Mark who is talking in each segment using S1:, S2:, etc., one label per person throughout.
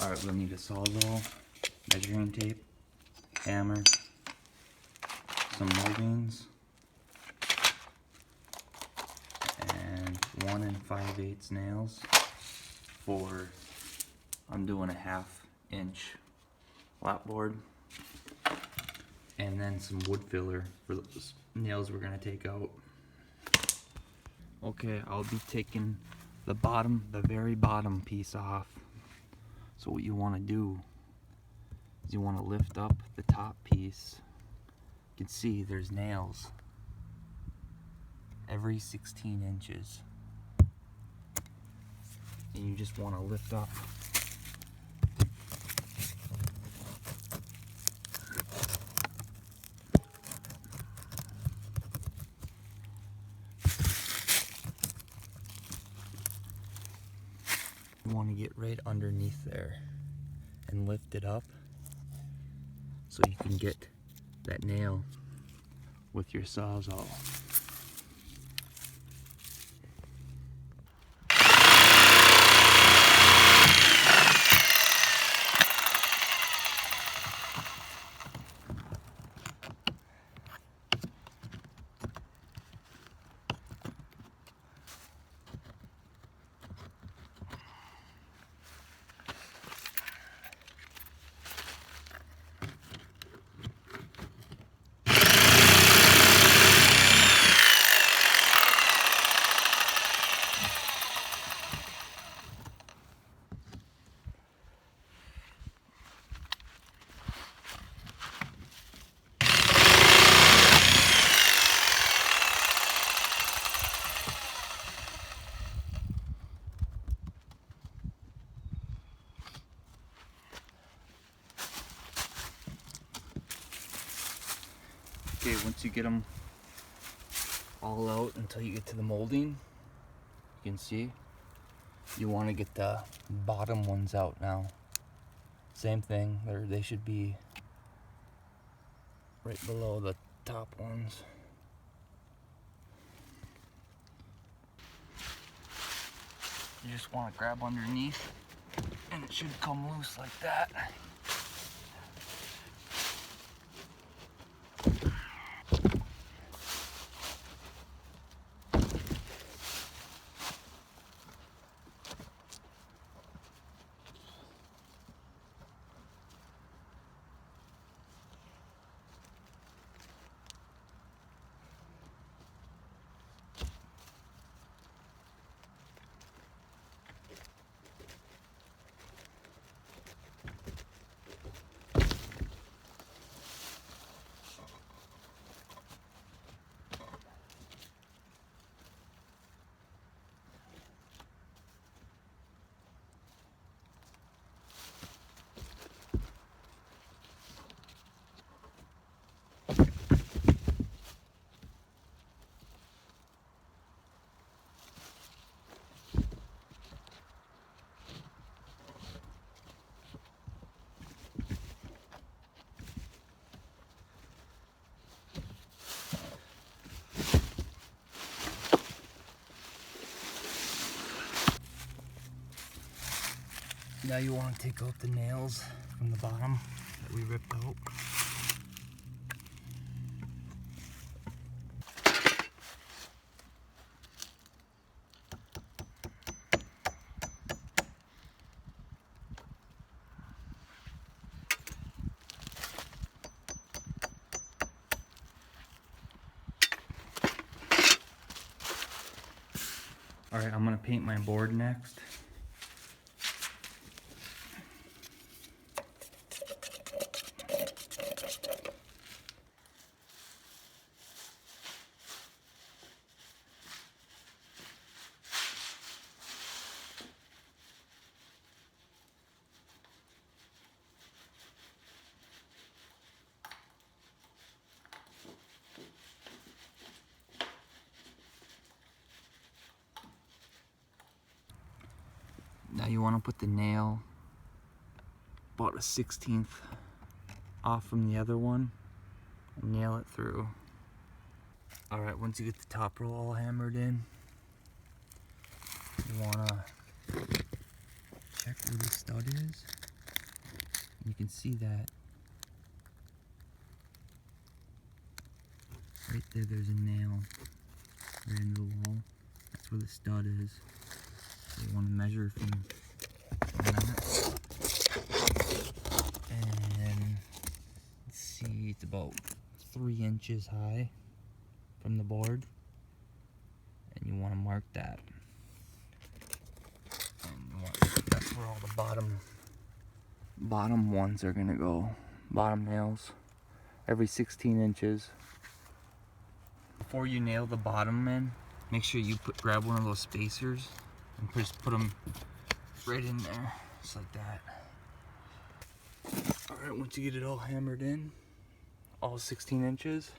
S1: Alright, we'll need a Sawzall, measuring tape, hammer, some moldings, and 1 5/8 nails for, I'm doing a 1/2 inch lapboard, and then some wood filler for those nails we're gonna take out. Okay, I'll be taking the very bottom piece off. So what you want to do is you want to lift up the top piece. You can see there's nails every 16 inches. And you just want to lift up. You want to get right underneath there and lift it up so you can get that nail with your Sawzall. Okay, once you get them all out until you get to the molding, you can see you want to get the bottom ones out now. Same thing, they should be right below the top ones. You just want to grab underneath and it should come loose like that. Now you want to take out the nails from the bottom that we ripped out. Alright, I'm going to paint my board next. Now you want to put the nail about a 1/16 off from the other one and nail it through. Alright, once you get the top row all hammered in, you want to check where the stud is. You can see that right there, there's a nail right into the wall. That's where the stud is. So you want to measure from that. And let's see, it's about 3 inches high from the board. And you want to mark that. And that's where all the bottom ones are gonna go. Bottom nails. Every 16 inches. Before you nail the bottom in, make sure you grab one of those spacers and just put them right in there, just like that. Alright, once you get it all hammered in, all 16 inches,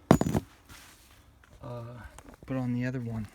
S1: put on the other one.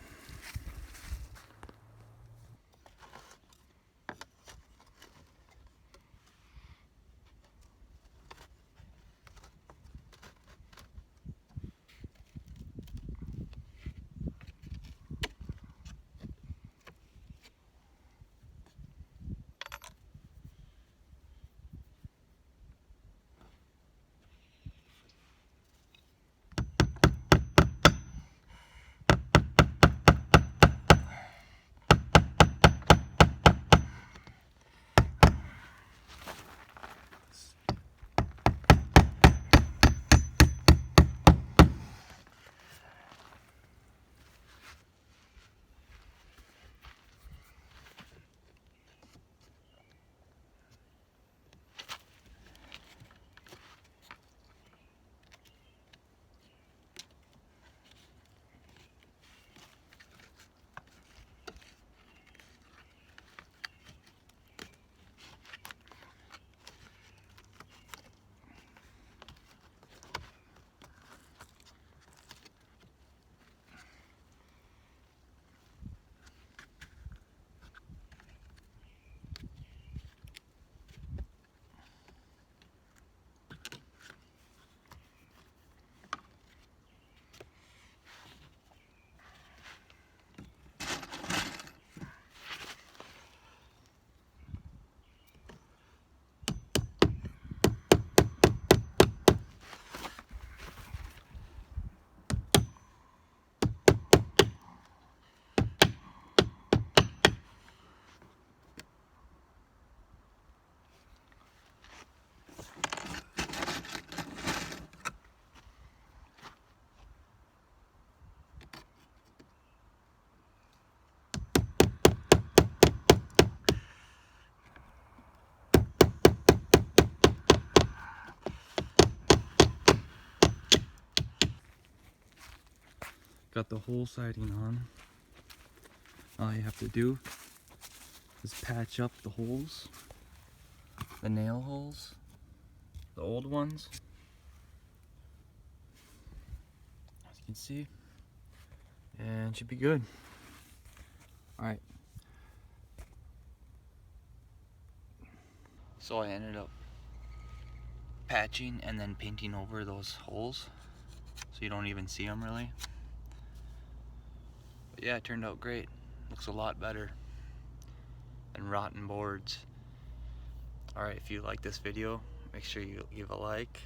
S1: Got the whole siding on. All you have to do is patch up the holes, the nail holes, the old ones, as you can see, and it should be good. Alright. So I ended up patching and then painting over those holes so you don't even see them really. But yeah, it turned out great. Looks a lot better than rotten boards. Alright, if you like this video, make sure you give a like,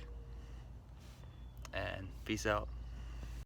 S1: and peace out.